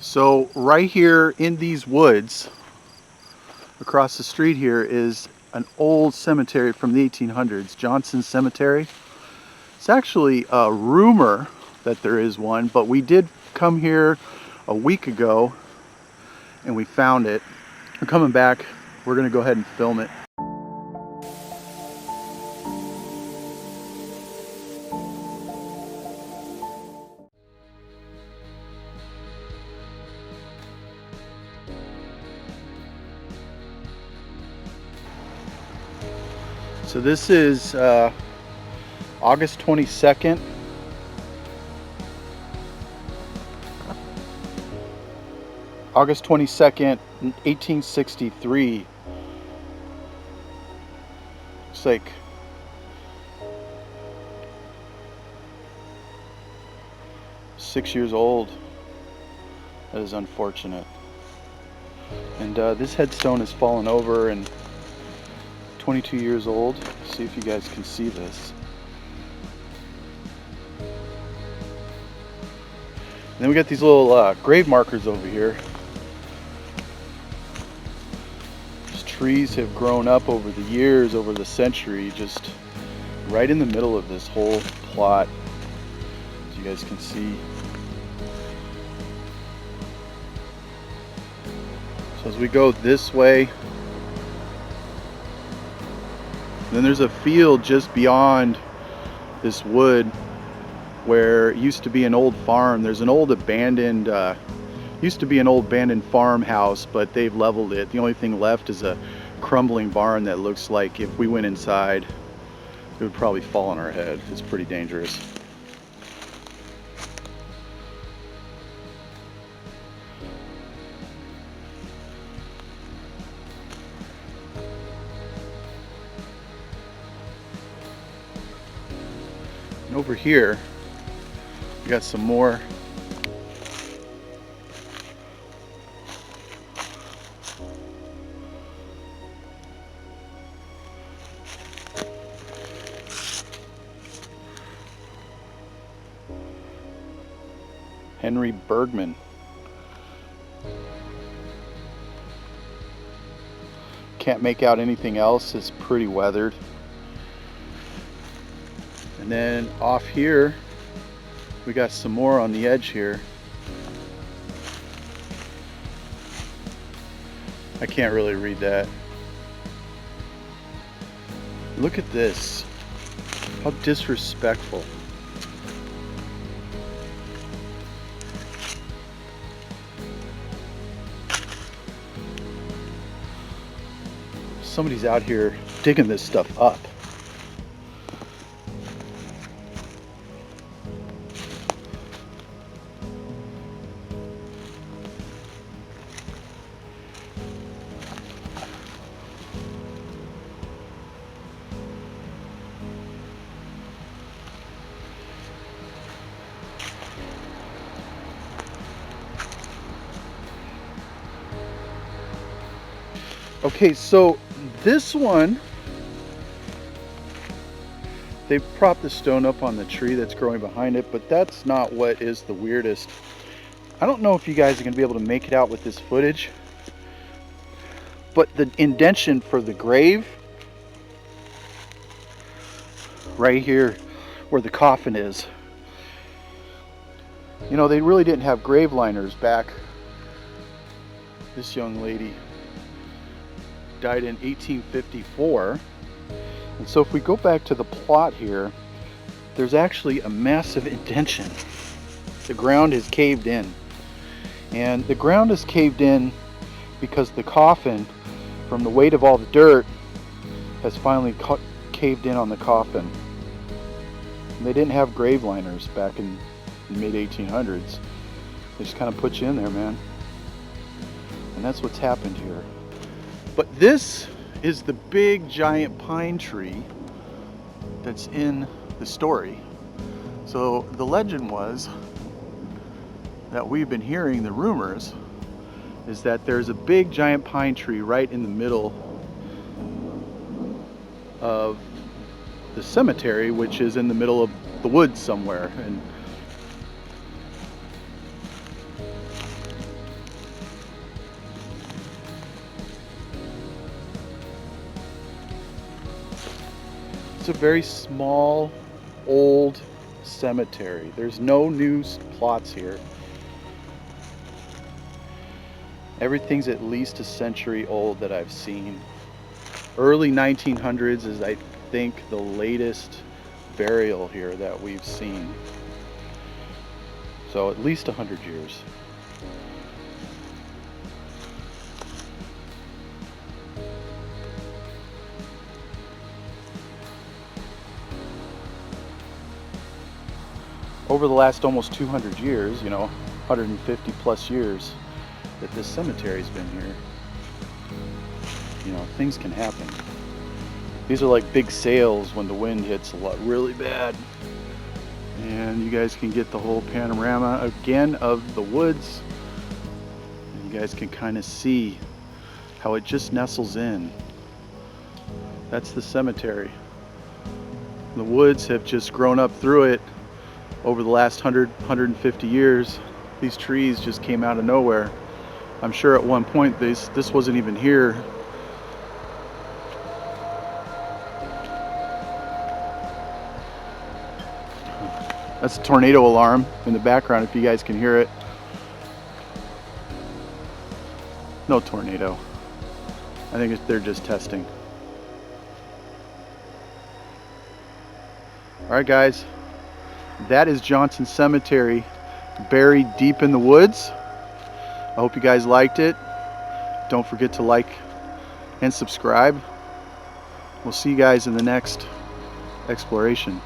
So right here in these woods across the street here is an old cemetery from the 1800s, Johnson Cemetery. It's actually a rumor that there is one, but we did come here a week ago and we found it. We're coming back. We're gonna go ahead and film it. So this is August 22nd. August 22nd, 1863. It's like six years old. That is unfortunate. And this headstone has fallen over and 22 years old. See if you guys can see this. And then we got these little grave markers over here. These trees have grown up over the years, over the century, just right in the middle of this whole plot, as you guys can see. So as we go this way, then there's a field just beyond this wood where it used to be an old farm. There's an old abandoned, used to be an old abandoned farmhouse, but they've leveled it. The only thing left is a crumbling barn that looks like if we went inside, it would probably fall on our head. It's pretty dangerous. And over here, we got some more Henry Bergman. Can't make out anything else. It's pretty weathered. And then off here, we got some more on the edge here. I can't really read that. Look at this. How disrespectful. Somebody's out here digging this stuff up. Okay, so this one, they propped the stone up on the tree that's growing behind it, but that's not what is the weirdest. I don't know if you guys are going to be able to make it out with this footage, but the indentation for the grave, right here where the coffin is, you know, they really didn't have grave liners back. This young lady died in 1854. And so if we go back to the plot here, there's actually a massive indentation. The ground is caved in. And the ground is caved in because the coffin, from the weight of all the dirt, has finally caved in on the coffin. And they didn't have grave liners back in the mid 1800s. They just kind of put you in there, man. And that's what's happened here. But this is the big giant pine tree that's in the story. So the legend was that we've been hearing, the rumors, is that there's a big giant pine tree right in the middle of the cemetery, which is in the middle of the woods somewhere. And It's a very small, old cemetery. There's no new plots here. Everything's at least a century old that I've seen. Early 1900s is, I think, the latest burial here that we've seen. So at least 100 years. Over the last almost 200 years, 150 plus years that this cemetery's been here, things can happen. These are like big sails when the wind hits a lot really bad. And you guys can get the whole panorama again of the woods. And you guys can kind of see how it just nestles in. That's the cemetery. The woods have just grown up through it over the last 150 years. These trees just came out of nowhere. I'm sure at one point this wasn't even here. That's a tornado alarm in the background if you guys can hear it. No tornado. I think they're just testing. Alright guys, that is Johnson Cemetery, buried deep in the woods. I hope you guys liked it. Don't forget to like and subscribe. We'll see you guys in the next exploration.